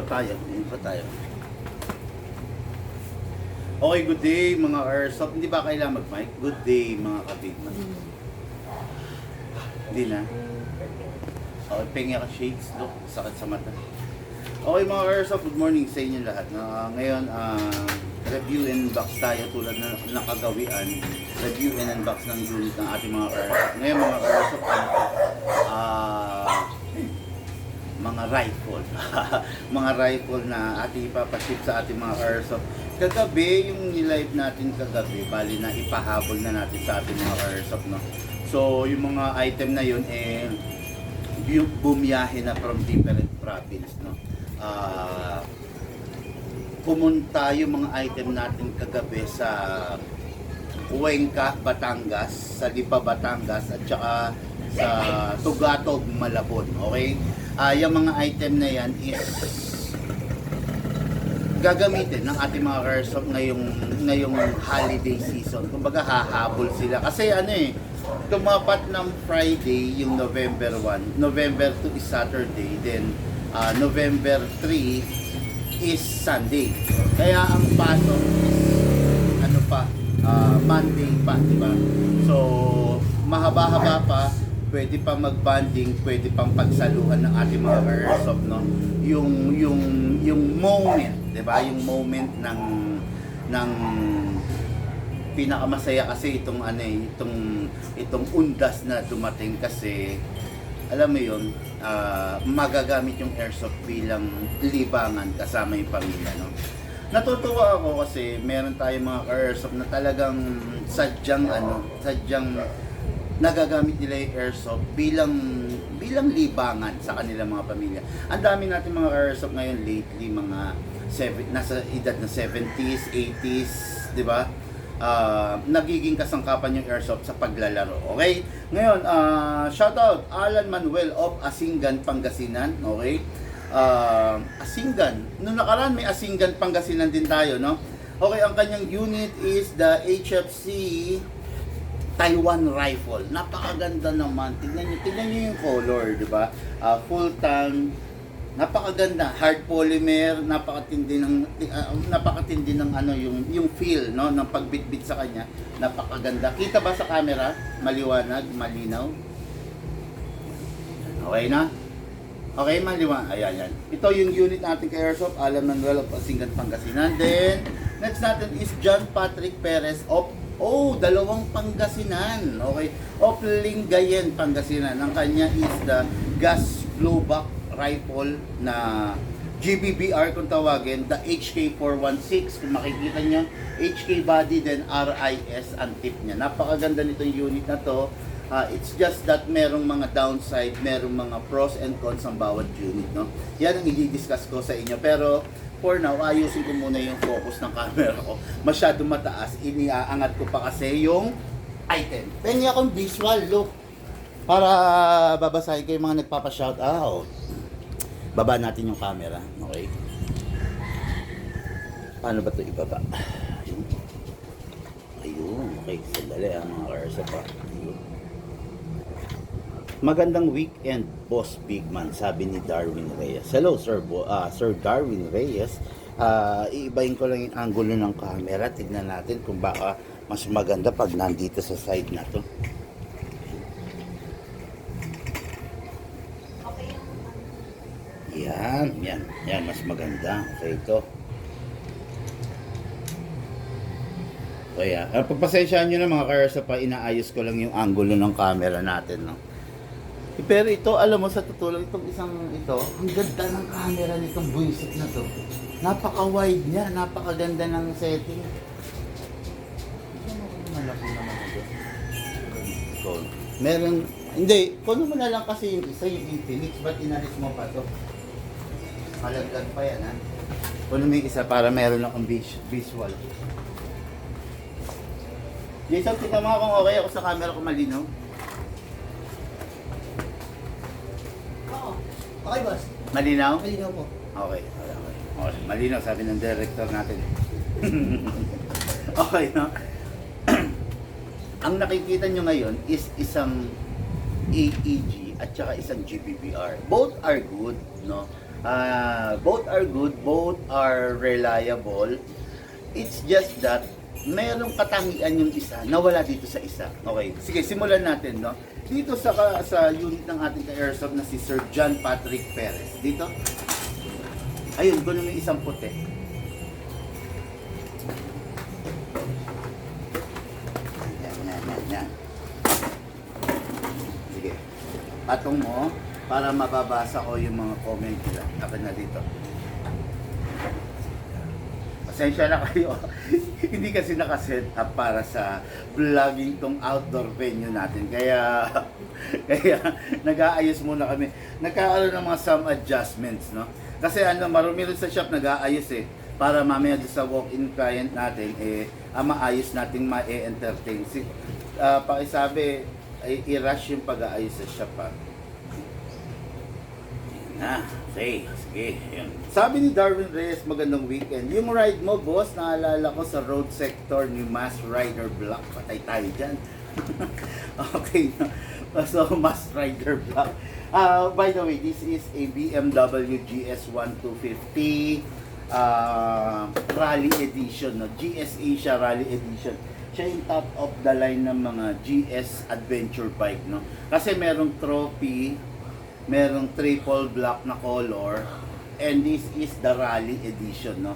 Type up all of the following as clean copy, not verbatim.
tayo. Okay, good day mga Airsoft. Hindi ba kailangan mag-mic? Good day mga kabigman. Hindi na. Okay, pengi ka shades. Look, sakit sa mata. Okay mga Airsoft, good morning sa inyo lahat. Ngayon, review and unbox tayo tulad na nakagawian. Review and unbox ng unit ng ating mga Airsoft. Ngayon mga Airsoft, mga rifle. Mga rifle na ating ipapaship sa ating mga Airsoft. Kagabi, yung nilive natin kagabi, bali na ipahabol na natin sa ating mga Airsoft, no? So, yung mga item na yun, bumiyahe na from different province, no? Pumunta yung mga item natin kagabi sa Cuenca, Batangas, sa Lipa, Batangas, at saka sa Tugatog, Malabon, okay? Yung mga item na yan is gagamitin ng ating mga Airsoft ngayong holiday season. Kumbaga hahabol sila. Kasi tumapat ng Friday yung November 1. November 2 is Saturday. Then November 3 is Sunday. Kaya ang pasok is Monday pa, diba? So, mahaba-haba pa. Pwede pa mag-bonding, pwede pang pagsaluhan ng ating mga Airsoft, no? Yung moment, 'di ba? Yung moment ng pinakamasaya kasi itong undas na dumating kasi alam mo 'yon, magagamit yung Airsoft bilang libangan kasama yung pamilya, no? Natutuwa ako kasi meron tayong mga Airsoft na talagang sadyang nagagamit nila yung Airsoft bilang libangan sa kanilang mga pamilya. Ang dami natin mga Airsoft ngayon lately, nasa edad na 70s, 80s, di ba? Nagiging kasangkapan yung Airsoft sa paglalaro. Okay? Ngayon, shoutout Alan Manuel of Asingan, Pangasinan. Okay? Asingan. Noong nakaraan may Asingan, Pangasinan din tayo, no? Okay, ang kanyang unit is the HFC Taiwan rifle. Napakaganda naman. Tingnan niyo yung color, 'di ba? Full tank. Napakaganda. Hard polymer, napakatindi ng yung feel, no, ng pagbitbit sa kanya. Napakaganda. Kita ba sa camera? Maliwanag, malinaw. Okay na? Okay, maliwanag. Ayan. Ito yung unit natin kay Airsoft, Alan Manuel of Asingan, Pangasinan. Then, next natin is John Patrick Perez of dalawang Pangasinan. Okay. Of Lingayen, Pangasinan. Ang kanya is the gas blowback rifle na GBBR kung tawagin, the HK416. Kung makikita nyo, HK body, then RIS ang tip niya. Napakaganda nitong unit na to. It's just that merong mga downside, merong mga pros and cons ang bawat unit, no? Yan ang i-discuss ko sa inyo. Pero for now, ayusin ko muna yung focus ng camera ko. Masyado mataas, iniaangat ko pa kasi yung item. Pengi akong visual look para babasahin kayo mga nagpapa-shout out. Baba natin yung camera, okay? Paano ba ito ibaba? Ayun, okay. Sandali mga Airsoft pa. Ayun. Magandang weekend, Boss Bigman, sabi ni Darwin Reyes. Hello, Sir Darwin Reyes. Iibahin ko lang yung angulo ng camera. Tignan natin kung baka mas maganda pag nandito sa side na to. Yan, mas maganda. Okay, ito. Kaya, pagpasensyaan nyo na mga karasa pa, inaayos ko lang yung angulo ng camera natin, no? Pero ito, alam mo, sa tutulong itong ito, ang ganda ng camera nitong buisit na to. Napaka-wide niya, napakaganda ng setting. Malaki naman ito. Meron, hindi, kuno mo na lang kasi yung isa, yung Infinix, ba't inalis mo pa to? Malaglag pa yan, ha? Kuno mo yung isa para meron akong visual. Jason, tingnan mo kung okay ako sa camera ko malinaw. Okay, boss. Malinaw? Malinaw po. Okay. Malinaw, sabi ng director natin. Okay, no? Ang nakikita nyo ngayon is isang AEG at saka isang GBBR. Both are good, no? Both are good, both are reliable. It's just that merong katangian yung isa na wala dito sa isa. Okay, sige, simulan natin, no? Dito sa unit ng ating ka-airsoft na si Sir John Patrick Perez. Dito, ayun, kunin mo yung isang puti. Yan. Sige, patong mo para mababasa ko yung mga comment nila. Dapat na dito. Pasensya na kayo. Hindi kasi nakaset up para sa vlogging tong outdoor venue natin. Kaya nag-aayos muna kami. Nagkakaroon ng mga some adjustments, no? Kasi marumi rin sa shop nag-aayos eh. Para mamaya doon sa walk-in client natin, maayos natin ma-entertain. Pakisabi, i-rush yung pag-aayos sa shop, ha? Okay, sige, yun. Sabi ni Darwin Reyes, magandang weekend. Yung ride mo, boss, naalala ko sa road sector ni Mass Rider Block. Patay tayo dyan. Okay, so Mass Rider Block. By the way, this is a BMW GS1 250 Rally Edition. No? GS Asia Rally Edition. Siya yung top of the line ng mga GS Adventure bike. No? Kasi merong trophy, merong triple black na color, and this is the Rally Edition, no?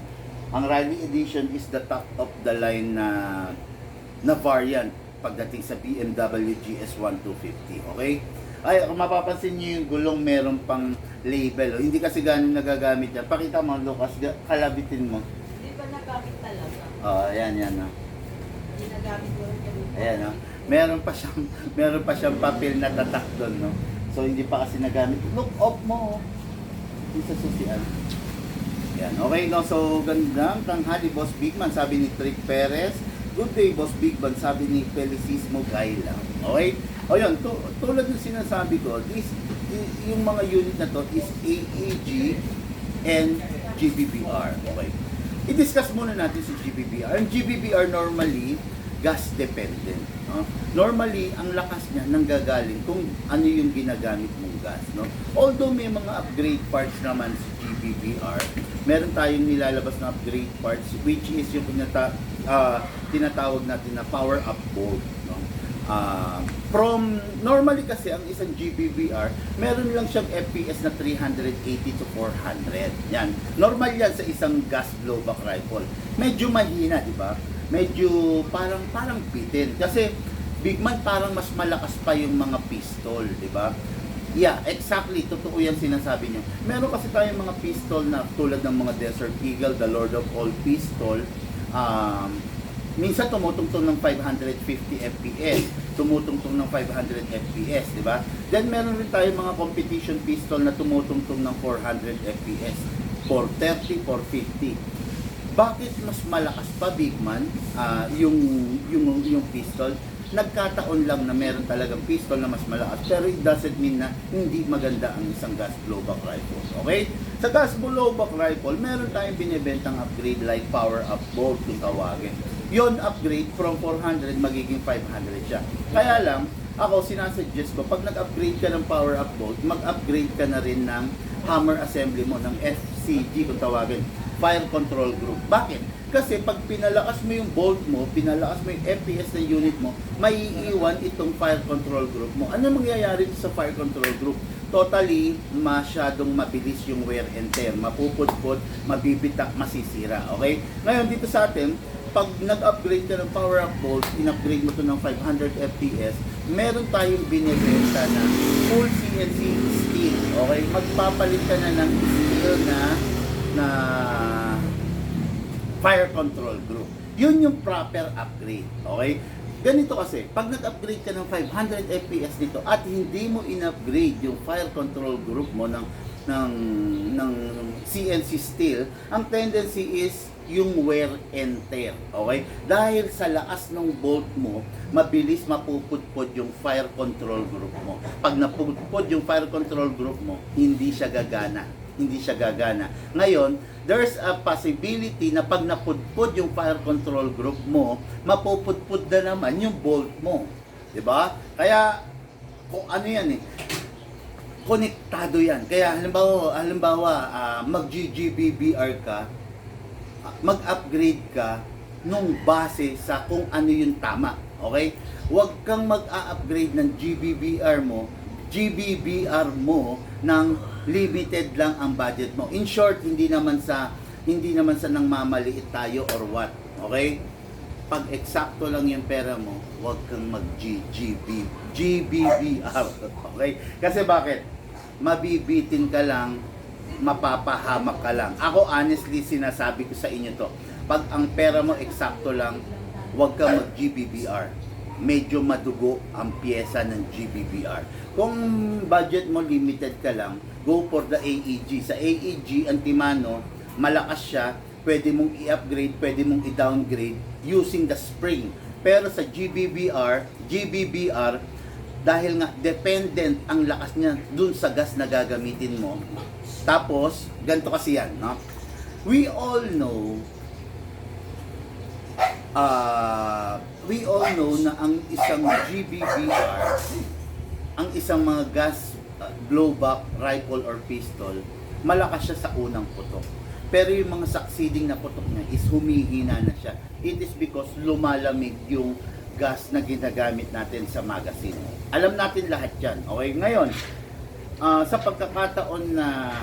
Ang Rally Edition is the top of the line na variant pagdating sa BMW GS1 250, okay? Ay, kung mapapansin niyo yung gulong meron pang label, oh. Hindi kasi ganun nagagamit yan. Pakita mo, Lucas, kalabitin mo. Hindi pa nagamit talaga. Oh, ayan, no? Ginagamit ko rin kami. Ayan, no? Meron pa siyang papel na tatak doon, no? So, hindi pa kasi nagamit. Look off mo. Yung sa susian. Yan. Okay, no? So, gandang tanghali, Boss Bigman. Sabi ni Trick Perez. Good day, Boss Bigman. Sabi ni Felicismo Gaila. Okay? O yun, tulad ng sinasabi ko, yung mga unit na to is AEG and GBBR. Okay? I-discuss muna natin si GBBR. Ang GBBR normally, gas dependent. No? Normally, ang lakas niya nanggagaling kung ano yung ginagamit mong gas. No? Although may mga upgrade parts naman si GBBR, meron tayong nilalabas na upgrade parts which is yung tinatawag natin na power up bolt. No? Normally kasi ang isang GBBR, meron lang siyang FPS na 380 to 400. Yan. Normal yan sa isang gas blowback rifle. Medyo mahina, di ba? Medyo parang bitin. Kasi Bigman parang mas malakas pa yung mga pistol, di ba? Yeah, exactly. Totoo yan sinasabi niyo. Meron kasi tayong mga pistol na tulad ng mga Desert Eagle, the Lord of all pistol. Minsan tumutungtong ng 550 FPS, tumutungtong ng 500 FPS, di ba? Then meron rin tayong mga competition pistol na tumutungtong ng 400 FPS, 430, 450. Bakit mas malakas pa, Bigman, yung pistol? Nagkataon lang na meron talagang pistol na mas malakas, pero it doesn't mean na hindi maganda ang isang gas blowback rifle. Okay? Sa gas blowback rifle, meron tayong binibentang upgrade like power up bolt kung tawagin. Yon upgrade from 400 magiging 500 siya. Kaya lang, ako sinasuggest ko, pag nag-upgrade ka ng power up bolt, mag-upgrade ka na rin ng hammer assembly mo, ng FCG kung tawagin, fire control group. Bakit? Kasi pag pinalakas mo yung bolt mo, pinalakas mo yung FPS ng unit mo, may iiwan itong fire control group mo. Ano mangyayari sa fire control group? Totally, masyadong mabilis yung wear and tear. Mapupudpud, mabibitak, masisira. Okay? Ngayon, dito sa atin, pag nag-upgrade ka ng power up bolt, in-upgrade mo to ng 500 FPS, meron tayong binibenta na full CNC steel. Okay? Magpapalit ka na ng steel na fire control group. Yun yung proper upgrade. Okay? Ganito kasi, pag nag-upgrade ka ng 500 FPS dito at hindi mo in-upgrade yung fire control group mo ng CNC steel, ang tendency is yung wear and tear. Okay? Dahil sa lakas ng bolt mo, mabilis mapupudpod yung fire control group mo. Pag napupudpod yung fire control group mo, hindi siya gagana. Ngayon, there's a possibility na pag napudpod yung fire control group mo, mapupudpod na naman yung bolt mo. 'Di ba? Kaya kung ano yan konektado yan. Kaya halimbawa mag-GGBBR ka, mag-upgrade ka nung base sa kung ano yung tama. Okay? Huwag kang mag-upgrade ng GBBR mo ng limited lang ang budget mo. In short, hindi naman sa nang mamaliit tayo or what. Okay? Pag eksakto lang yung pera mo, huwag kang GBBR. Okay? Kasi bakit? Mabibitin ka lang, mapapahamak ka lang. Ako honestly sinasabi ko sa inyo to. Pag ang pera mo eksakto lang, huwag kang mag-GBBR. Medyo madugo ang pyesa ng GBBR. Kung budget mo limited ka lang, go for the AEG. Sa AEG, Antimano, malakas siya, pwede mong i-upgrade, pwede mong i-downgrade using the spring. Pero sa GBBR, dahil nga dependent ang lakas niya dun sa gas na gagamitin mo. Tapos, ganito kasi yan, no? We all know na ang isang GBBR, ang isang mga gas blowback, rifle or pistol, malakas siya sa unang putok. Pero yung mga succeeding na putok niya is humihina na siya. It is because lumalamig yung gas na ginagamit natin sa magazine. Alam natin lahat yan. Okay, ngayon, sa pagkakataon na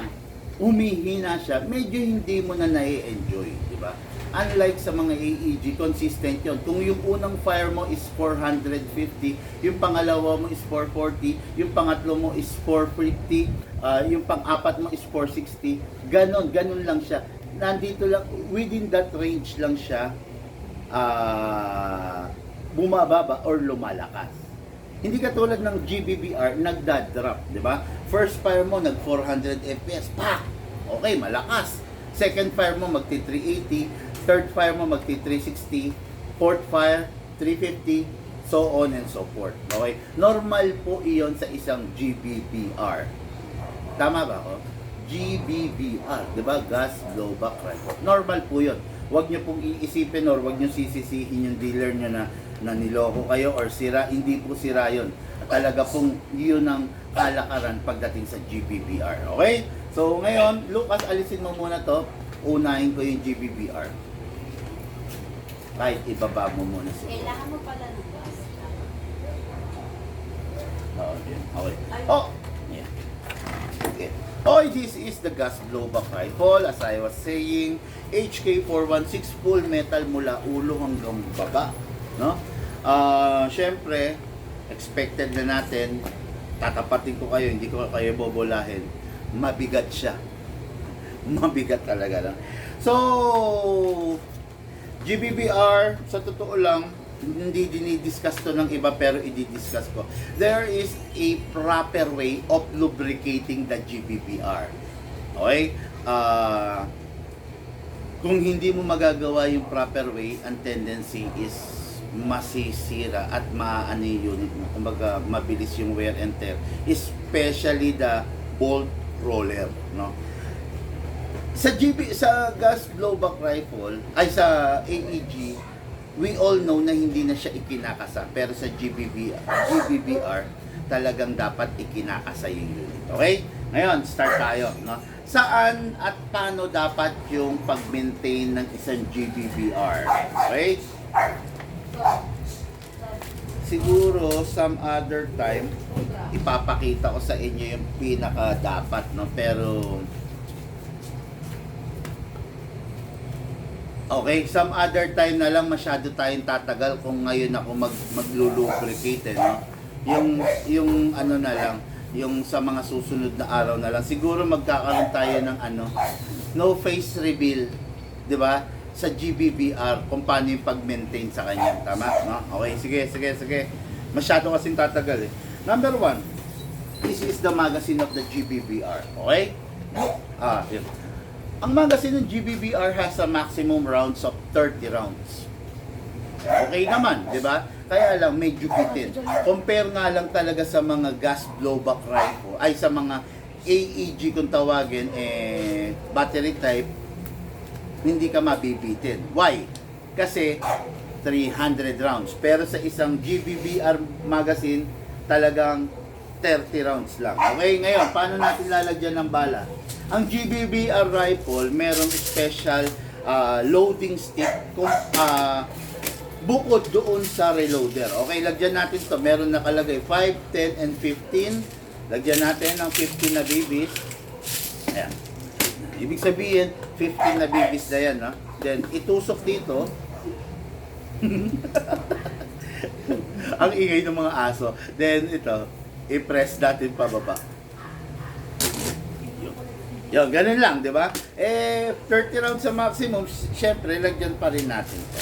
humihina siya, medyo hindi mo na nai-enjoy, di ba? Unlike sa mga AEG, consistent yun. Kung yung unang fire mo is 450, yung pangalawa mo is 440, yung pangatlo mo is 450, yung pang-apat mo is 460, ganon lang siya. Nandito lang, within that range lang siya, bumababa or lumalakas. Hindi katulad ng GBBR, nagda-drop, di ba? First fire mo, nag 400 FPS, pa! Okay, malakas. Second fire mo, magti 380. Third fire mo, magti 360. Fourth fire, 350. So on and so forth. Okay? Normal po iyon sa isang GBBR. Tama ba ako? GBBR, di ba? Gas blowback rifle. Normal po yun. Huwag nyo pong iisipin or huwag nyo sisisihin yung dealer nyo na niloko kayo or sira. Hindi po sira yun. Talaga pong yun ang kalakaran pagdating sa GBBR. Okay? So ngayon, Lucas, alisin mo muna to. Unahin ko yung GBBR. Kahit ibaba mo muna siya. Kailangan mo pala lugas. Okay. Oh! Yeah. Okay. Oh, this is the gas blowback rifle. As I was saying, HK416 full metal mula ulo hanggang baba. No? Syempre, expected na natin, tatapatin ko kayo, hindi ko kayo bobolahin. Mabigat siya. Mabigat talaga lang. So, GBBR, sa totoo lang, hindi dinidiscuss to ng iba pero i-discuss ko. There is a proper way of lubricating the GBBR. Okay? Kung hindi mo magagawa yung proper way, ang tendency is masisira at maano yung unit mo. Kumbaga, mabilis yung wear and tear. Especially the bolt roller, no? Sa gas blowback rifle, ay sa AEG, we all know na hindi na siya ikinakasa. Pero sa GBBR, talagang dapat ikinakasa yung unit. Okay? Ngayon, start tayo, no? Saan at paano dapat yung pag-maintain ng isang GBBR? Okay? Siguro some other time ipapakita ko sa inyo yung pinaka dapat, no? Pero okay, some other time na lang, masyado tayong tatagal kung ngayon ako maglulubricate, no? Yung ano na lang, yung sa mga susunod na araw na lang. Siguro magkakaroon tayo ng no face reveal, 'di ba? Sa GBBR kung paano yung pag-maintain sa kanya, tama, no? Okay, sige. Masyado kasing tatagal eh. Number 1, this is the magazine of the GBBR, okay? Yun. Ang magazine ng GBBR has a maximum rounds of 30 rounds. Okay naman, di ba? Kaya lang medyo bitin. Compare nga lang talaga sa mga gas blowback rifle, ay sa mga AEG kung tawagin, battery type, hindi ka mabibitin. Why? Kasi 300 rounds. Pero sa isang GBBR magazine, talagang 30 rounds lang. Okay, ngayon, paano natin lalagyan ng bala? Ang GBBR rifle, merong special loading stick kung bukod doon sa reloader. Okay, lagyan natin to. Meron nakalagay 5, 10, and 15. Lagyan natin ng 15 na BBs. Ayan. Ibig sabihin, 15 na BBs na yan. No? Then, itusok dito. Ang ingay ng mga aso. Then, ito, i-press natin pababa. Yun, ganun lang, di ba? 30 rounds sa maximum, syempre, lagyan pa rin natin ito.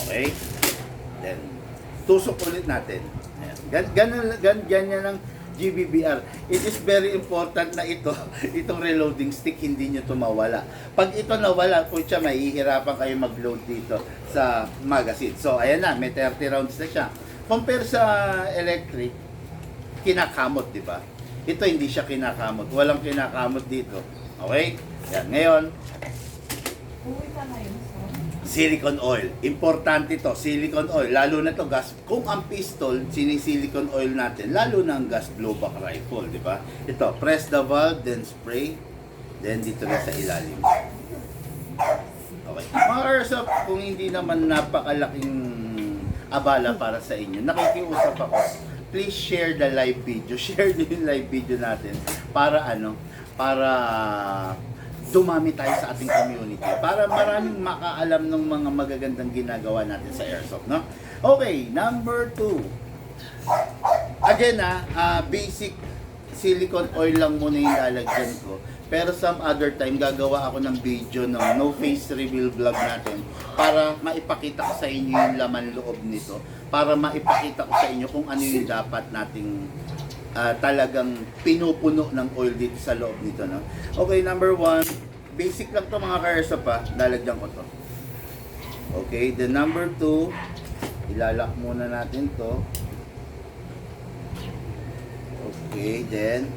Okay? Then, tusok ulit natin. Ganyan ang GBBR. It is very important na itong reloading stick, hindi nyo ito mawala. Pag ito nawala, pucha, mahihirapan kayo mag-load dito sa magazine. So, ayan na, may 30 rounds na siya. Compare sa electric, kinakamot, di ba? Ito hindi siya kinakamot. Walang kinakamot dito. Okay? Yan. Ngayon, Uwi ka ngayon, so. silicone oil. Importante to, silicone oil. Lalo na to gas. Kung ang pistol, sinisilicone oil natin. Lalo na ang gas blowback rifle, di ba? Ito, press the valve, then spray. Then dito na sa ilalim. Okay. Mga airsoft, kung hindi naman napakalaking abala para sa inyo, nakikiusap ako, please share the live video. Share nyo yung live video natin para para dumami tayo sa ating community. Para maraming makaalam ng mga magagandang ginagawa natin sa airsoft, no? Okay, number 2. Again, basic silicone oil lang muna yung lalagyan ko. Pero some other time, gagawa ako ng video ng no face reveal vlog natin para maipakita ko sa inyo yung laman loob nito. Para maipakita ko sa inyo kung ano yung dapat nating talagang pinupuno ng oil dito sa loob nito. No? Okay, number 1, basic lang to mga ka-airsoft pa, lalagyan ko to. Okay, the number 2, ilalak muna natin to. Okay, then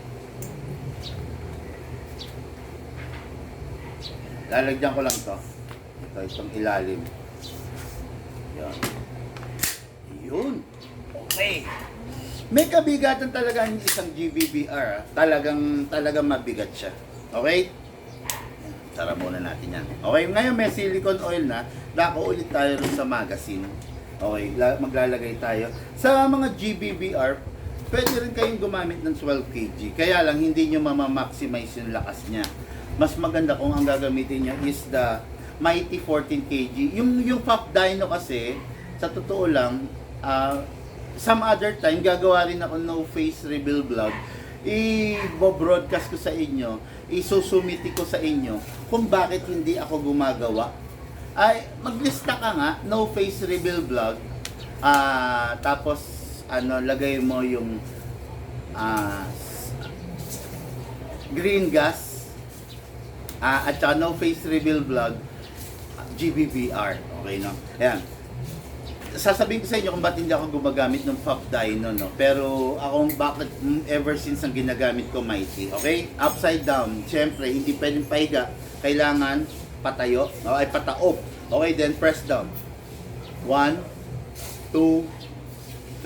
lalagyan ko lang to. Itong ilalim. Yan. Yun. Okay. May kabigatan talaga yung isang GBBR. Talagang mabigat siya. Okay? Tara muna natin yan. Okay, ngayon may silicone oil na. Dako ulit tayo rin sa magazine. Okay, maglalagay tayo. Sa mga GBBR, pwede rin kayong gumamit ng 12 kg. Kaya lang, hindi nyo mamamaximize yung lakas niya. Mas maganda kung ang gagamitin niya is the Mighty 14 kg. Yung Pop Dino kasi, sa totoo lang, some other time, gagawa rin ako no face reveal vlog. I-broadcast ko sa inyo, isusumiti ko sa inyo kung bakit hindi ako gumagawa. Ay, maglista ka nga, no face reveal vlog. Tapos, lagay mo yung green gas. At saka no face reveal vlog, GBBR. Okay, no? Ayan. Sasabihin ko sa inyo kung ba't hindi ako gumagamit ng Pop Dino, no? Pero ako bakit ever since ang ginagamit ko Mighty. Okay? Upside down. Siyempre, hindi pwedeng pahiga. Kailangan patayo. Ay, pataob. Okay, then press down. 1, 2,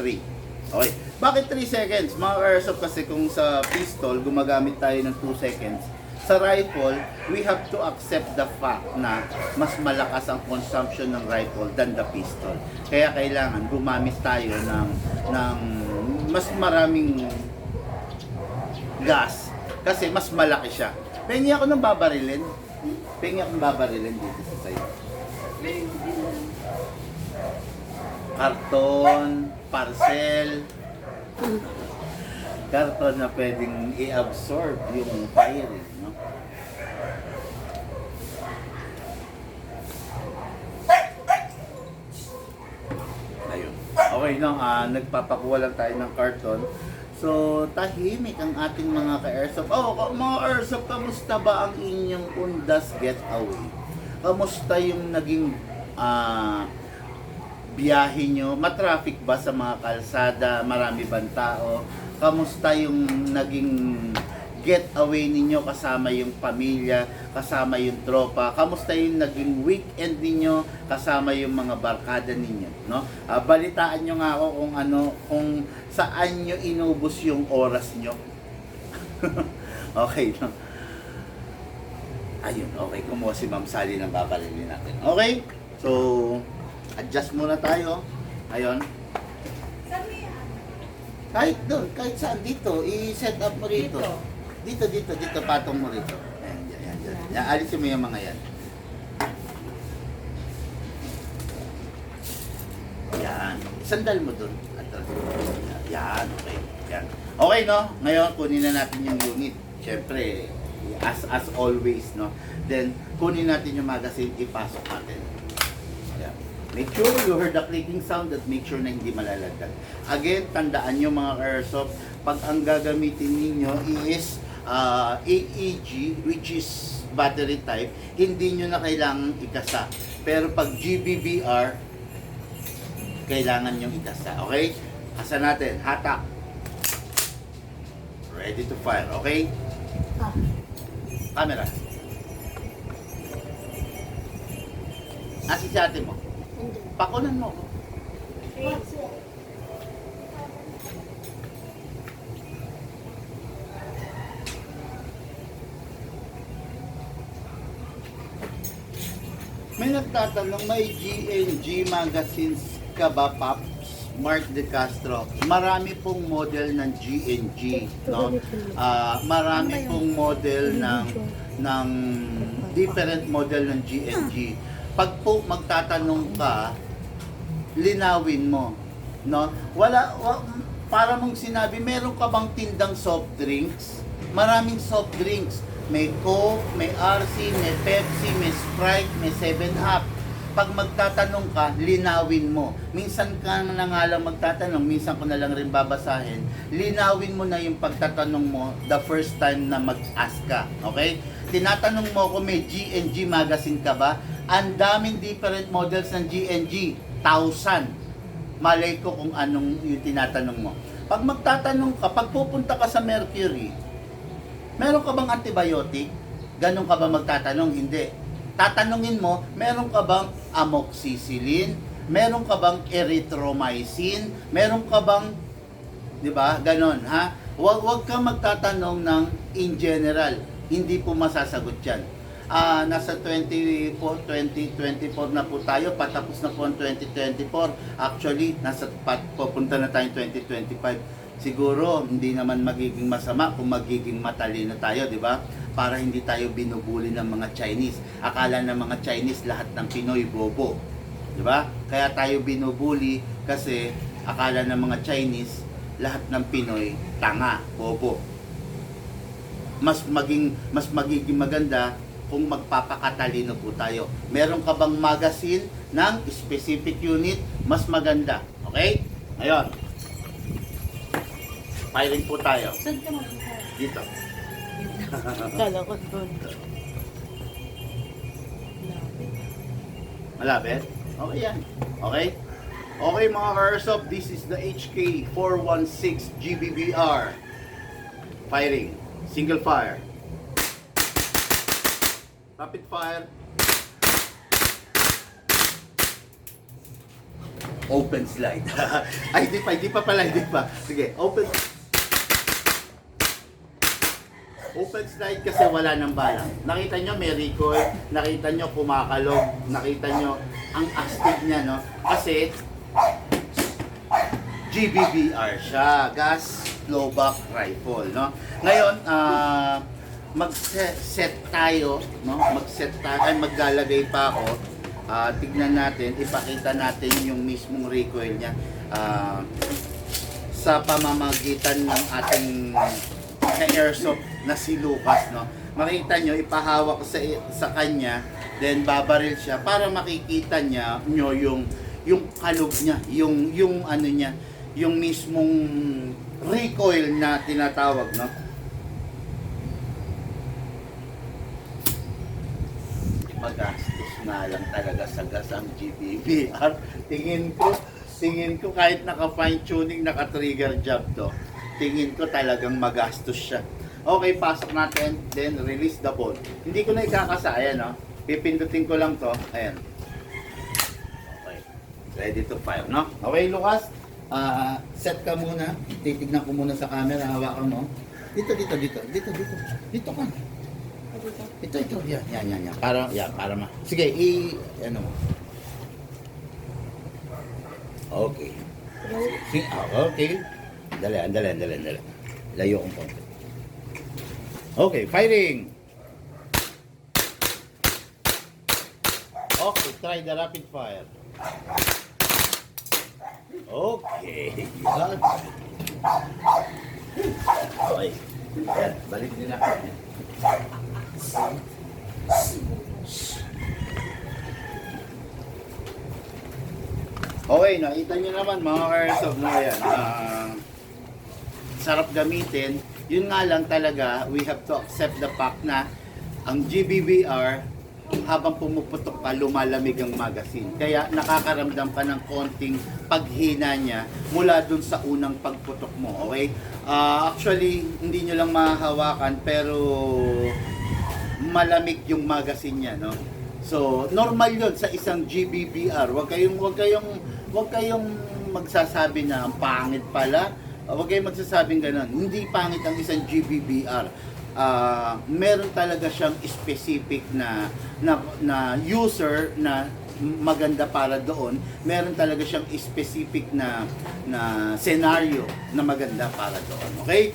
3. Okay. Bakit 3 seconds? Mga airsoft kasi kung sa pistol, gumagamit tayo ng 2 seconds. Sa rifle, we have to accept the fact na mas malakas ang consumption ng rifle than the pistol. Kaya kailangan gumamit tayo ng mas maraming gas kasi mas malaki siya. Pengi ako ng babarilin. Pengi akong babarilin dito sa side. Karton, parcel, karton na pwedeng i-absorb yung firing, no? Ayun. Okay, no? Nagpapakuha lang tayo ng karton. So, tahimik ang ating mga ka-airsoft. Mga airsoft, kamusta ba ang inyong Undas Getaway? Kamusta yung naging biyahe nyo? Matraffic ba sa mga kalsada? Marami bang tao? Kamusta yung naging getaway ninyo kasama yung pamilya, kasama yung tropa. Kamusta yung naging weekend ninyo kasama yung mga barkada ninyo, no? Balitaan nyo nga ako kung saan nyo inubos yung oras nyo. Okay, no? Ayun, okay. Kumuha si Ma'am Sally ng babalinin natin. Okay? So, adjust muna tayo. Ayun. Kahit doon, kahit saan dito, i-set up mo rito. Dito, patong mo rito. Ayan, yan. Yan, alisin mo yung mga yan. Yan. Sandal mo doon. Yan, okay. Yan. Okay, no? Ngayon, kunin na natin yung unit. Siyempre, as always, no? Then, kunin natin yung magazine, ipasok natin. Ayan. Make sure you heard the clicking sound at make sure na hindi malalagdag. Again, tandaan nyo mga airsoft, pag ang gagamitin ninyo is AEG, which is battery type, hindi nyo na kailangan ikasa. Pero pag GBBR, kailangan nyo ikasa. Okay? Kasa natin. Hatak. Ready to fire. Okay? Camera. Asi si ate mo. Pakunan mo. May nagtatanong, may GNG magazines ka ba, Paps? Mark De Castro. Marami pong model ng GNG, no? Marami pong model ng different model ng GNG. Pag po magtatanong ka, linawin mo, no? Para mong sinabi, meron ka bang tindang soft drinks? Maraming soft drinks. May Coke, may RC, may Pepsi, may Sprite, may 7-Up. Pag magtatanong ka, linawin mo. Minsan ka na nga lang magtatanong, minsan ko na lang rin babasahin. Linawin mo na yung pagtatanong mo the first time na mag-ask ka. Okay? Tinatanong mo kung may GNG magazine ka ba? Ang daming different models ng GNG. 1,000. Malay ko kung anong yung tinatanong mo. Pag magtatanong ka, pag pupunta ka sa Mercury, meron ka bang antibiotic? Ganon ka ba magtatanong? Hindi. Tatanungin mo, meron ka bang amoxicillin? Meron ka bang erythromycin? Meron ka bang, di ba? Ganon, ha? Huwag ka magtatanong ng in general. Hindi po masasagot yan. Nasa 2024 na po tayo, patapos na po ang 2024. Actually, pupunta na tayong 2025. Siguro hindi naman magiging masama kung magiging matalino tayo, di ba? Para hindi tayo binubuli ng mga Chinese. Akala ng mga Chinese lahat ng Pinoy bobo, di ba? Kaya tayo binubuli kasi akala ng mga Chinese lahat ng Pinoy tanga, bobo. Mas magiging maganda kung magpapakatalino po tayo. Meron ka bang magazine ng specific unit? Mas maganda. Okay? Ngayon, firing po tayo. Saan ka mag-isa? Dito. Kala ko doon. Malapit? Okay yan. Okay? Okay mga airsoft, this is the HK416 GBBR. Firing. Single fire. Rapid fire. Open slide. Ay, hindi pa pala. Sige, open slide kasi wala ng bala. Nakita nyo may recoil, nakita nyo kumakalog, nakita nyo ang astig niya, no? Kasi GBBR siya, gas blowback rifle, no? Ngayon, mag-set tayo, no? Maglalagay pa ako. Tignan natin, ipakita natin yung mismong recoil niya sa pamamagitan ng ating airsoft na si Lucas, no? Makita nyo, ipahawak sa kanya, then babaril siya para makikita nyo yung kalog niya, yung ano niya, yung mismong recoil na tinatawag, no? Magastos na lang talaga sa gas ang GBBR. Tingin ko kahit naka fine tuning, naka trigger job to, tingin ko talagang magastos siya. Okay, pasok natin. Then, release the ball. Hindi ko na ikakasa. Ayan, no? Pipindutin ko lang to. Ayan. Okay. Ready to fire, no? Okay, Lucas. Set ka muna. Titignan ko muna sa camera. Hawakan mo. Dito. Dito ka. Ito. Yan. Para ma. Sige, ano mo. Okay. Sige, okay. Dali. Layo kong konti. Okay, firing. Okay, try the rapid fire. Okay. Yan. Okay. Yan, balik din ako. Okay, nakita nyo naman mga ka-airsoft na yan. Sarap gamitin. Yun nga lang talaga, we have to accept the fact na ang GBBR, habang pumuputok pa, lumalamig ang magazine. Kaya nakakaramdam ka ng konting paghina niya mula dun sa unang pagputok mo. Okay? Actually, hindi nyo lang mahahawakan pero malamig yung magazine niya, no? So, normal yun sa isang GBBR. Huwag kayong magsasabi na ang pangit pala. Huwag kayong magsasabing gano'n. Hindi pangit ang isang GBBR. Meron talaga siyang specific na user na maganda para doon. Meron talaga siyang specific na scenario na maganda para doon. Okay?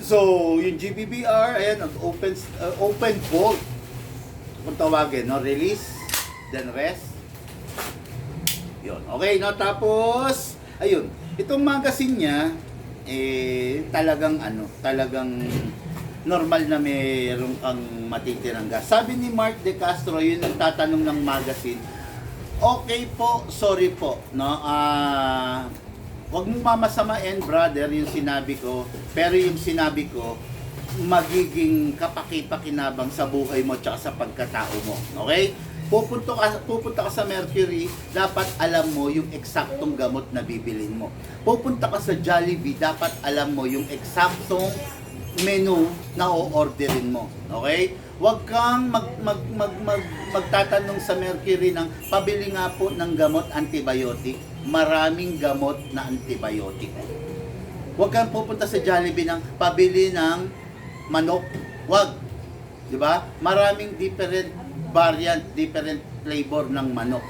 So, yung GBBR, ayan, open bolt. Kung tawagin, no? Release, then rest. Yun. Okay, no? Tapos, ayun. Itong magazine niya, talagang normal na mayroong kang matitirang gas. Sabi ni Mark De Castro, yun ang tatanong ng magazine. Okay po, sorry po, no? Wag mong mamasamain, brother, yung sinabi ko. Pero yung sinabi ko, magiging kapaki-pakinabang sa buhay mo at sa pagkatao mo. Okay? Pupunta ka sa Mercury, dapat alam mo yung eksaktong gamot na bibilin mo. Pupunta ka sa Jollibee, dapat alam mo yung eksaktong menu na o-orderin mo. Okay? Huwag kang magtatanong sa Mercury ng pabili nga po ng gamot antibiotic. Maraming gamot na antibiotic. Huwag kang pupunta sa Jollibee ng pabili ng manok. Huwag. 'Di ba? Maraming different variant, different flavor ng manok.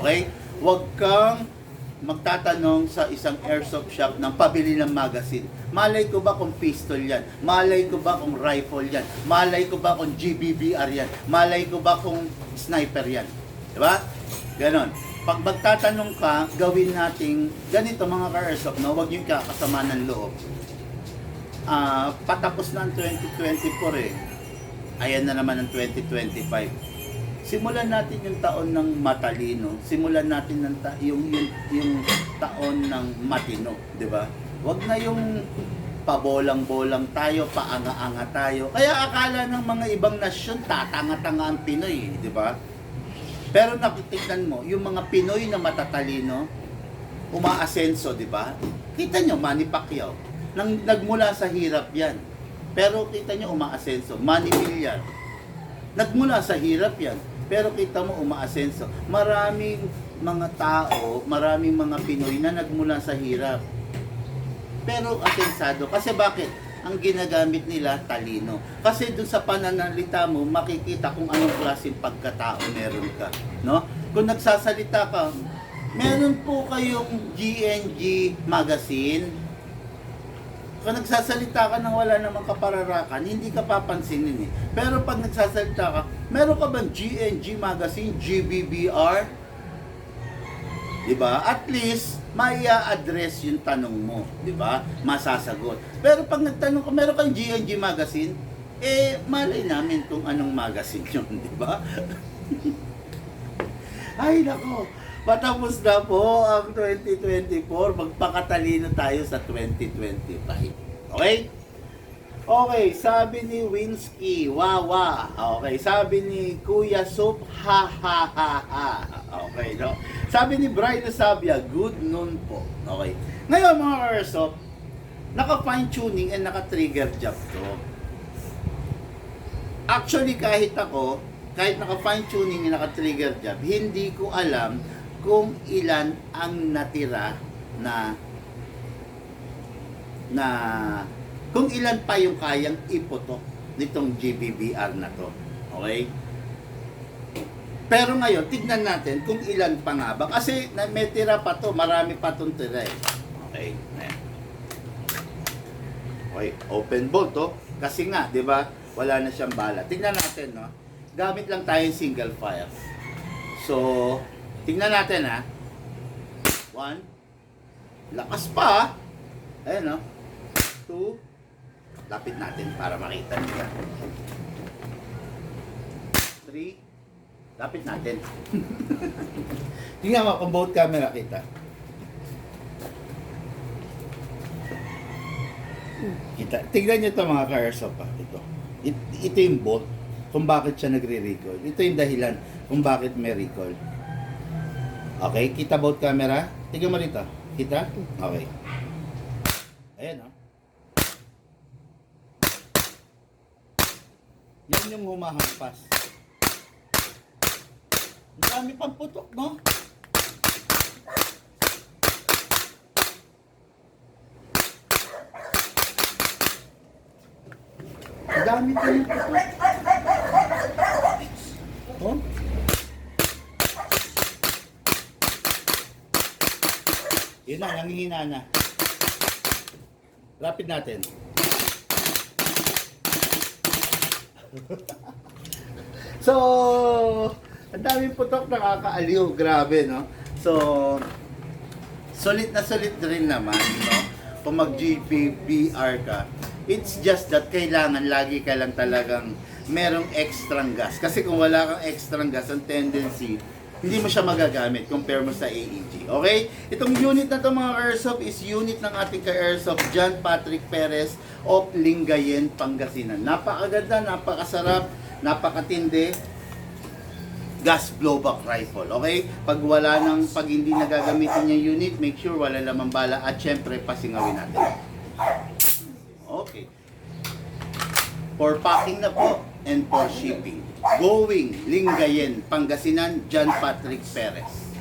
Okay? Huwag kang magtatanong sa isang airsoft shop ng pabili ng magazine. Malay ko ba kung pistol yan? Malay ko ba kung rifle yan? Malay ko ba kung GBBR yan? Malay ko ba kung sniper yan? Diba? Ganon. Pag magtatanong ka, gawin nating ganito mga ka-airsoft, no? Huwag yung kakasama ng loob. Patapos na ang 2024 eh. Ayan na naman ang 2025. Simulan natin yung taon ng matalino. Simulan natin yung taon ng matino, 'di ba? Huwag na yung pabolang-bolang tayo, paanga-anga tayo. Kaya akala ng mga ibang nasyon tatanga-tanga ang Pinoy, 'di ba? Pero nakitignan mo, yung mga Pinoy na matatalino, umaasenso, 'di ba? Kita nyo, Manny Pacquiao, nagmula sa hirap 'yan. Pero kita nyo, umaasenso. Manny Villar, nagmula sa hirap 'yan. Pero kita mo, umaasenso. Maraming mga tao, maraming mga Pinoy na nagmula sa hirap. Pero asensado. Kasi bakit? Ang ginagamit nila, talino. Kasi doon sa pananalita mo, makikita kung anong klaseng pagkatao meron ka. No? Kung nagsasalita ka, meron po kayong GNG magazine. Kung nagsasalita ka nang wala namang kapararakan, hindi ka papansinin eh. Pero pag nagsasalita ka, meron ka bang GNG magazine, GBBR? Diba? At least, maia-address yung tanong mo. Diba? Masasagot. Pero pag nagtanong ka, meron kang GNG magazine, malay namin kung anong magazine yun. Diba? Ay, nako. Patapos na po ang 2024, magpakatalino tayo sa 2025. Okay? Okay, sabi ni Winsky, wawa. Okay, sabi ni Kuya Soup, ha ha ha ha. Okay, no? Sabi ni Brian Sabia, good noon po. Okay. Ngayon mga airsoft, naka-fine tuning and naka-trigger job to. Actually, kahit naka-fine tuning and naka-trigger job, hindi ko alam kung ilan ang natira na kung ilan pa yung kayang iputok nitong GBBR na to. Okay? Pero ngayon, tignan natin kung ilan pa nga ba. Kasi may tira pa to, marami pa itong tira eh. Okay? Ayan. Okay, open bolt to. Kasi nga, di ba, wala na siyang bala. Tignan natin, no? Gamit lang tayo single fire. So, tignan natin, ha? 1. Lakas pa, ha? Ayan, no? 2. Lapit natin para makita nila. 3. Lapit natin. Tingnan mo kung both camera kita. Tignan nyo ito mga ka-airsoft pa. Ito yung bolt kung bakit siya nagre-recoil. Ito yung dahilan kung bakit may recoil. Okay, kita both camera. Tignan mo rito. Kita? Okay. Ayan, oh. Yan yung humahampas. Ang dami pang putok, no? Ang dami pa yung putok. Oh? Yun na, nangihina na. Rapid natin. So, ang daming putok, nakakaaliw, grabe, no? So, sulit rin naman, no? Kung mag-GBBR ka, it's just that kailangan lagi ka lang talagang merong extrang gas. Kasi kung wala kang extrang gas, ang tendency, hindi mo siya magagamit compare mo sa AEG. Okay? Itong unit na to mga airsoft is unit ng ating ka-airsoft John Patrick Perez of Lingayen, Pangasinan. Napakaganda, napakasarap, napakatindi. Gas blowback rifle, okay? Pag hindi nagagamitin yung unit, make sure wala lamang bala at syempre pasingawin natin. Okay. For packing na po and for shipping. Going Lingayen, Pangasinan, John Patrick Perez.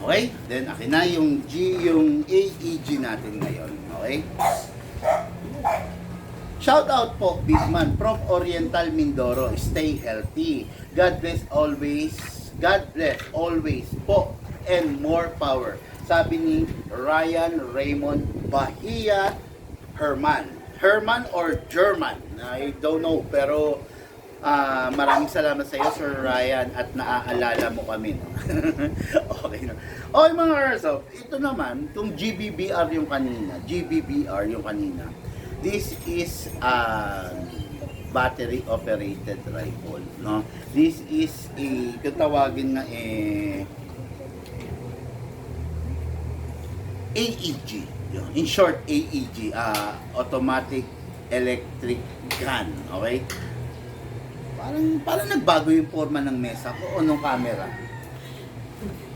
Okay? Then akin na yung AEG natin ngayon, okay? Shout out po, Big Man, from Oriental Mindoro. Stay healthy. God bless always po, and more power. Sabi ni Ryan Raymond Bahia Herman. Herman or German? I don't know, pero maraming salamat sa iyo, Sir Ryan, at naaalala mo kami. No? Okay na. Okay mga airsoft, ito naman, itong GBBR yung kanina, this is a battery operated rifle, no? This is kung tawagin nga AEG. In short, AEG, automatic electric gun, okay? Parang nagbago yung forma ng mesa ko o nung camera.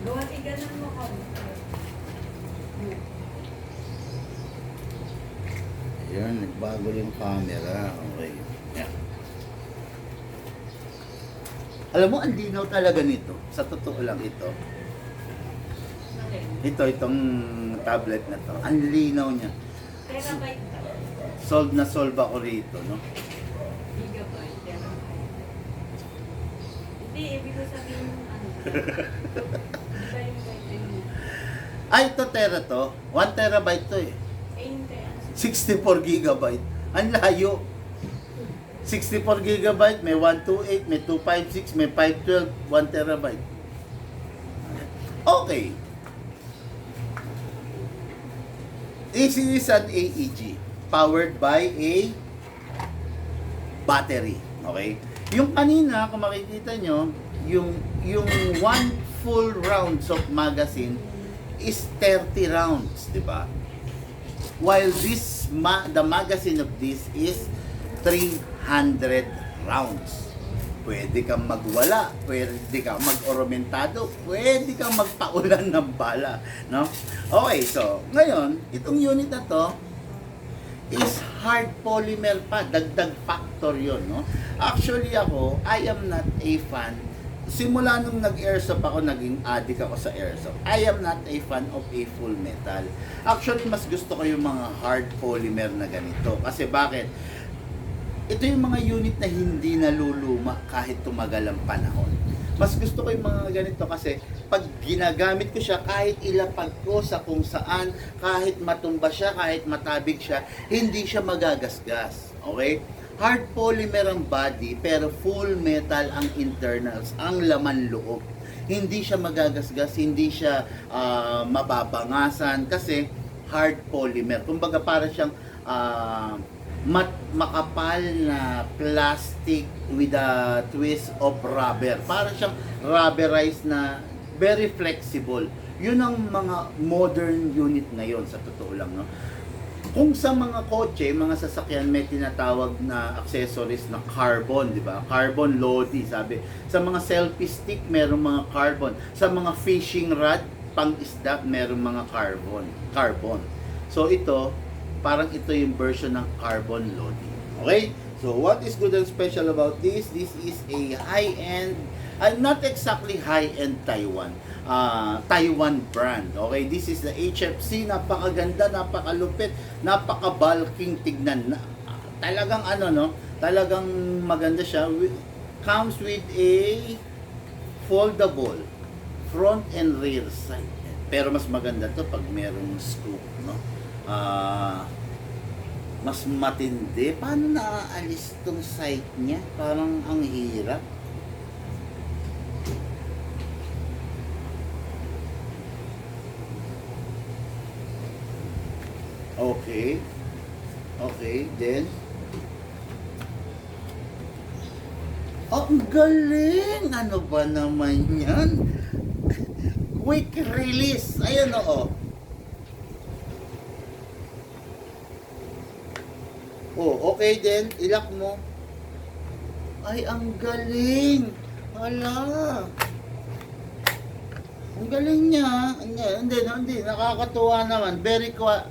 Gawa-tiganan mo ka. Ayan, nagbago yung camera. Okay. Yeah. Alam mo, ang linaw talaga nito. Sa totoo lang ito. Itong tablet na to. Ang linaw niya. Terabyte ka. Solve ako rito, no? Gigabyte, terabyte. Hindi, ibig ko sabihin ano. Iba yung byte yun. Ay, ito tera to. 1 terabyte to eh. Hindi. 64 gigabyte. Ang layo. 64 gigabyte, may 128, may 256, may 512, 1 terabyte. Okay. This is an AEG powered by a battery. Okay? Yung kanina, kung makikita nyo, yung 1 full rounds of magazine is 30 rounds, di ba? While the magazine of this is 300 rounds. pwede kang magwala, pwede kang mag-oromentado, pwede kang magpaulan ng bala, no? Okay, so ngayon, itong unit na to is hard polymer pa, dagdag factor yon, no? Actually ako, I am not a fan. Simula nung nag-airsoft ako, naging addict ako sa airsoft. I am not a fan of a full metal. Actually, mas gusto ko yung mga hard polymer na ganito. Kasi bakit? Ito yung mga unit na hindi naluluma kahit tumagal ang panahon. Mas gusto ko yung mga ganito kasi pag ginagamit ko siya, kahit ilapag ko sa kung saan, kahit matumba siya, kahit matabig siya, hindi siya magagasgas. Okay? Hard polymer ang body, pero full metal ang internals, ang laman loob. Hindi siya magagasgas, hindi siya mababangasan kasi hard polymer. Kumbaga para siyang makapal na plastic with a twist of rubber. Para siyang rubberized na very flexible. Yun ang mga modern unit ngayon sa totoo lang, no? Kung sa mga kotse, mga sasakyan may tinatawag na accessories na carbon, di ba? Carbon Lodi, sabi. Sa mga selfie stick, merong mga carbon. Sa mga fishing rod, pang-isda, merong mga carbon. So ito, parang ito yung version ng carbon Lodi. Okay? So what is good and special about this? This is a high-end, not exactly high-end Taiwan brand. Okay, this is the HFC, napakaganda, napakalupit, napaka-bulking tignan. Talagang ano, no? Talagang maganda siya. Comes with a foldable front and rear sight. Pero mas maganda to pag merong scoop, no? Mas matindi. Paano naaalis tong sight niya? Parang ang hirap. Okay. Okay, then. Oh, ang galing! Ano ba naman yan? Quick release. Ayan o. Oh, okay then. Ilak mo. Ay, ang galing! Hala! Ang galing niya. Hindi, nakakatuwa naman.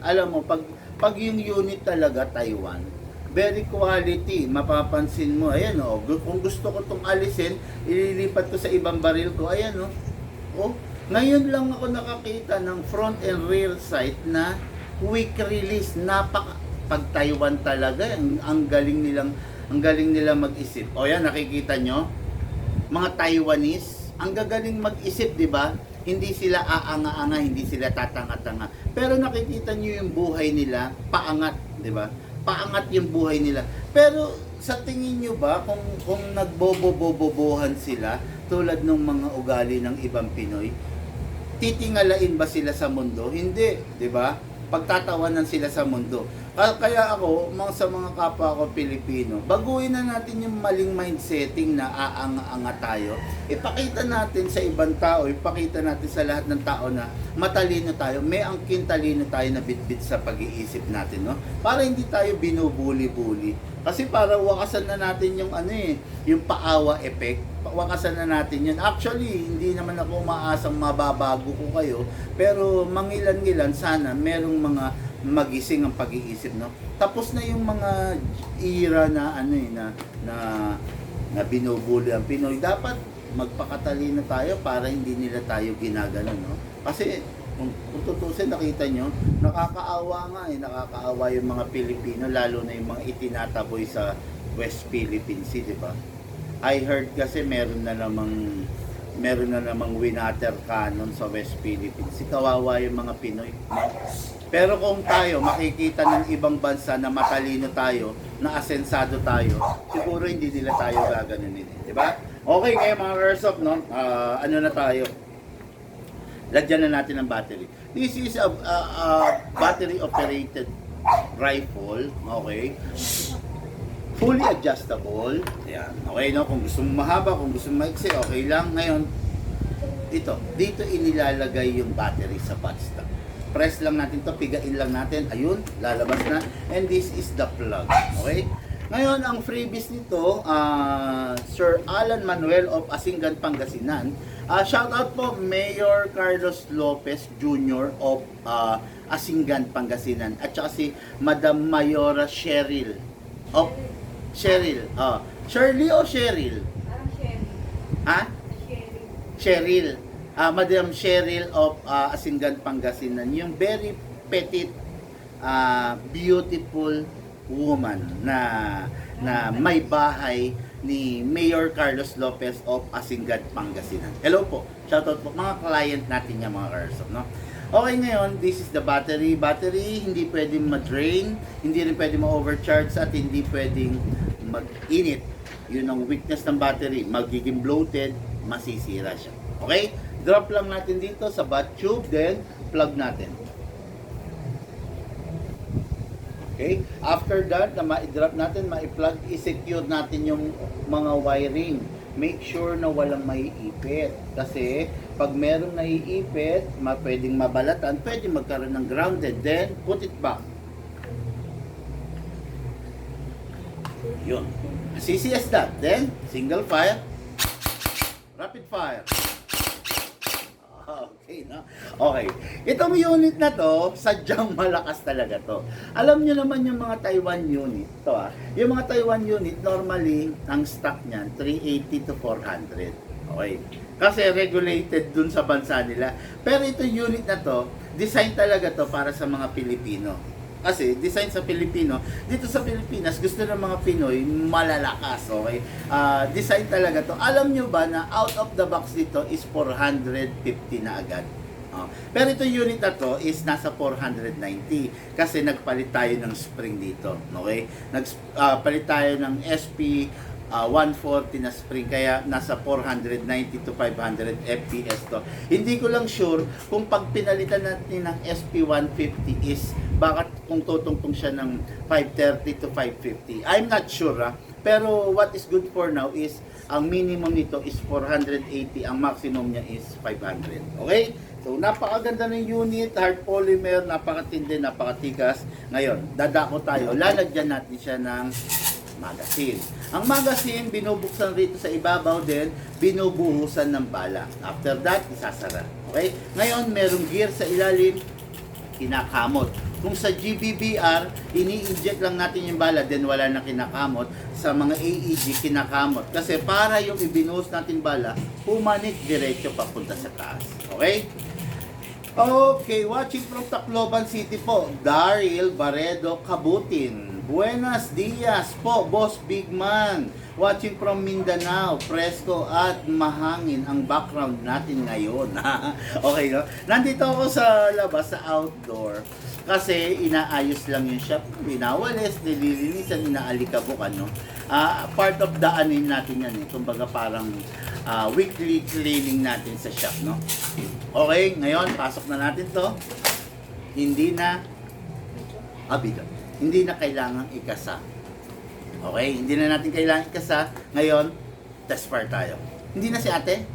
Alam mo, pag yung unit talaga, Taiwan, very quality. Mapapansin mo, ayan o. Kung gusto ko itong alisin, ililipat ko sa ibang baril ko. Ayan o. Oh, ngayon lang ako nakakita ng front and rear sight na quick release. Pag Taiwan talaga, ang galing nilang mag-isip. O yan, nakikita nyo? Mga Taiwanese, ang gagaling mag-isip, di ba? Hindi sila aanga-anga, hindi sila tatanga-tanga. Pero nakikita nyo yung buhay nila, paangat, di ba? Paangat yung buhay nila. Pero sa tingin nyo ba, kung nagbobobobobohan sila, tulad ng mga ugali ng ibang Pinoy, titingalain ba sila sa mundo? Hindi, di ba? Pagtatawanan sila sa mundo. Kaya ako, sa mga kapwa ko Pilipino, baguhin na natin yung maling mindsetting na aanga-anga tayo. Ipakita natin sa ibang tao, ipakita natin sa lahat ng tao na matalino tayo, may angkin talino tayo na bitbit sa pag-iisip natin, no? Para hindi tayo binubuli-buli. Kasi para wakasan na natin yung yung paawa effect. Wakasan na natin yun. Actually, hindi naman ako umaasang mababago ko kayo, pero mangilan-ngilan sana merong mga magising ang pag-iisip, no? Tapos na yung mga era na na binubuli ang Pinoy. Dapat magpakatalino tayo para hindi nila tayo ginagano, no? Kasi kung tutusin, nakita nyo, nakakaawa nakakaawa yung mga Pilipino, lalo na yung mga itinataboy sa West Philippine Sea, di ba? I heard kasi meron na namang winater cannon sa West Philippines. Kawawa yung mga Pinoy. Pero kung tayo makikita ng ibang bansa na matalino tayo, na asensado tayo, siguro hindi nila tayo gaganunin, di ba? Okay, ngayon mga airsoft, no? Ano na tayo? Lagyan na natin ang battery. This is a battery operated rifle, okay? Fully adjustable. Ayan. Okay, no? Kung gusto mo mahaba, kung gusto mo maiksi, okay lang. Ngayon, dito inilalagay yung battery sa buttstock. Press lang natin to, pigain lang natin. Ayun, lalabas na. And this is the plug. Okay? Ngayon, ang freebies nito, Sir Alan Manuel of Asingan, Pangasinan. Shoutout po Mayor Carlos Lopez Jr. of Asingan, Pangasinan. At saka si Madam Mayora Cheryl of Cheryl. Shirley o Cheryl? Parang Sherry. Ha? Sherry. Cheryl. Madam Cheryl of Asingan, Pangasinan. Yung very petite, beautiful woman na may bahay ni Mayor Carlos Lopez of Asingan, Pangasinan. Hello po. Shoutout po mga client natin yan, mga Carlos, no? Okay, ngayon, this is the battery. Battery, hindi pwedeng ma-drain, hindi rin pwedeng ma-overcharge, at hindi pwedeng mag-init. Yun ang weakness ng battery. Magiging bloated, masisira siya. Okay? Drop lang natin dito sa bat tube, then plug natin. Okay? After that, na ma-drop natin, ma-plug, i-secure natin yung mga wiring. Make sure na walang maiipit. Kasi, pag meron naiipit, pwedeng mabalatan, pwedeng magkaroon ng grounded. Then, put it back. Yun. As easy as that. Then, single fire, rapid fire. Okay, no? Okay. Itong unit na to, sadyang malakas talaga to. Alam nyo naman yung mga Taiwan unit, yung mga Taiwan unit, normally, ang stock niyan, 380 to 400. Okay. Kasi regulated dun sa bansa nila. Pero itong unit na to, design talaga to para sa mga Pilipino. Kasi design sa Pilipino, dito sa Pilipinas, gusto ng mga Pinoy malalakas, okay? Design talaga to. Alam nyo ba na out of the box dito is 450 na agad? Pero ito unit na to is nasa 490 kasi nagpalit tayo ng spring dito, okay? Nagpalit tayo ng SP 140 na spring, kaya nasa 490 to 500 FPS to. Hindi ko lang sure kung pag pinalitan natin ng SP 150 is bakit kung tutungtong siya ng 530 to 550. I'm not sure, pero what is good for now is ang minimum nito is 480, ang maximum niya is 500. Okay? So napakaganda ng unit, hard polymer, napakatindi, napakatikas. Ngayon, dadako tayo, lalagyan natin siya ng magazine. Ang magazine, binubuksan rito sa ibabaw din, binubuhusan ng bala. After that, isasara. Okay? Ngayon, merong gear sa ilalim, kinakamot. Kung sa GBBR, ini-inject lang natin yung bala, then wala na kinakamot. Sa mga AEG, kinakamot. Kasi para yung ibinuhos natin bala, pumanik diretso papunta sa taas. Okay? Okay, watching from Tacloban City po, Daryl Barredo Kabutin. Buenas dias po, Boss Big Man. Watching from Mindanao, presko at mahangin ang background natin ngayon. Okay, no? Nandito ako sa labas, sa outdoor. Kasi inaayos lang yung shop. Binawalis, nililinisan, inaalikabukan, no? Part of daanin natin yan, eh. Kumbaga parang weekly cleaning natin sa shop, no? Okay, ngayon, pasok na natin to. Hindi na abido. Hindi na kailangang ikasa. Okay? Hindi na natin kailangang ikasa. Ngayon, test fire tayo. Hindi na si ate?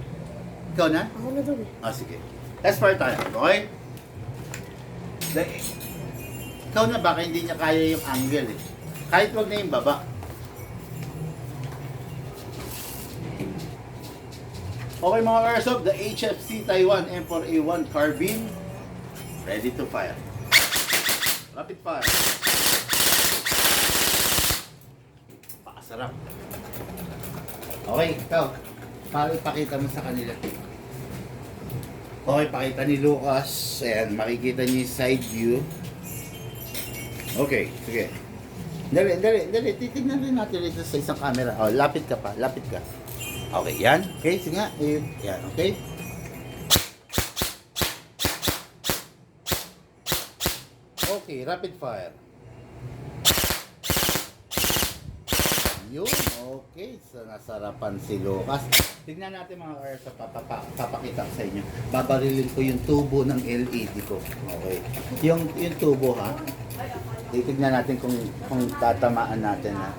Ikaw na? Ako na doon. Sige. Test fire tayo. Okay? Ikaw na, baka hindi niya kaya yung angle eh. Kahit wag na yung baba. Okay mga airsoft, the HFC Taiwan M4A1 carbine ready to fire. Rapid fire. Pakasarap. Okay, ikaw. Para ipakita mo sa kanila. Okay, pakita ni Lucas. Ayan, makikita niyo yung side view. Okay, sige. Dali. Titignan rin natin ito sa isang camera. Oh, lapit ka pa, lapit ka. Okay, yan. Okay, sige nga. Yan, okay. Okay, rapid fire. Yun, okay. So, nasarapan si Lucas. Tignan natin mga kars, papakita ko sa inyo. Babarilin ko yung tubo ng LED ko. Okay. Yung tubo ha. Titignan natin kung tatamaan natin ha.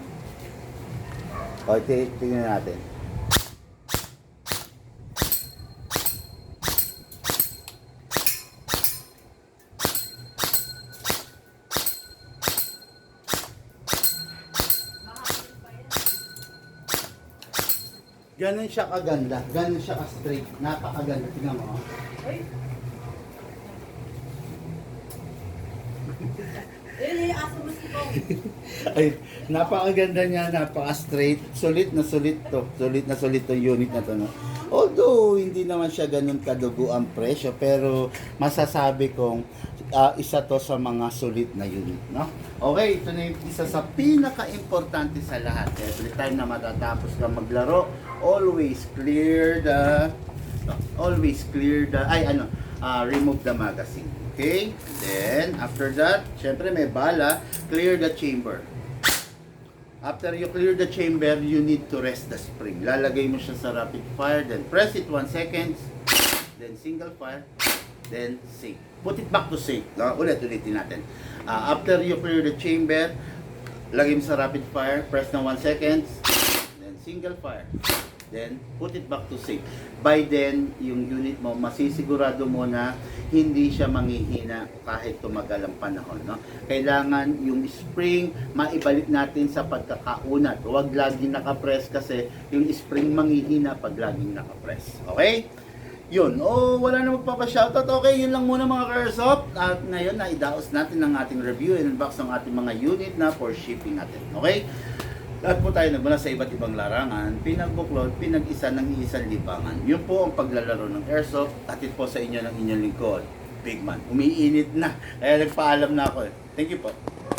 Okay, tignan natin. Ganun siya kaganda. Ganun siya ka-straight. Napakaganda. Tingnan mo. Oh. Ay. Eh, aso mo si Kong. Ay, napakaganda niya, napaka-straight. Sulit na sulit to. Sulit na sulit to unit na to, no? Although, hindi naman siya ganun kadugo ang presyo, pero masasabi kong isa to sa mga sulit na unit, no? Okay, ito na yung isa sa pinaka-importante sa lahat. Every time na matatapos ka maglaro, always clear the, remove the magazine. Okay? Then, after that, syempre may bala, clear the chamber. After you clear the chamber, you need to rest the spring. Lalagay mo siya sa rapid fire, then press it 1 second, then single fire, then safe. Put it back to safe. Ulitin natin. After you clear the chamber, lagay mo sa rapid fire, press na 1 second, then single fire. Then, put it back to safe. By then, yung unit mo, masisigurado mo na hindi siya manghihina kahit tumagal ang panahon. No? Kailangan yung spring, maibalik natin sa pagkakaunat. Huwag laging nakapress kasi yung spring manghihina pag laging nakapress. Okay? Yun. Wala na magpapa-shoutout. Okay, yun lang muna mga ka-airsoft. At ngayon, naidaos natin ang ating review and unbox ng ating mga unit na for shipping natin. Okay? Lahat po tayo nagmula sa iba't ibang larangan, pinagbuklod, pinag-isa ng isang libangan. Yun po ang paglalaro ng airsoft. Hatid po sa inyo ng inyong lingkod, Big Man. Umiinit na, kaya nagpaalam na ako. Thank you po.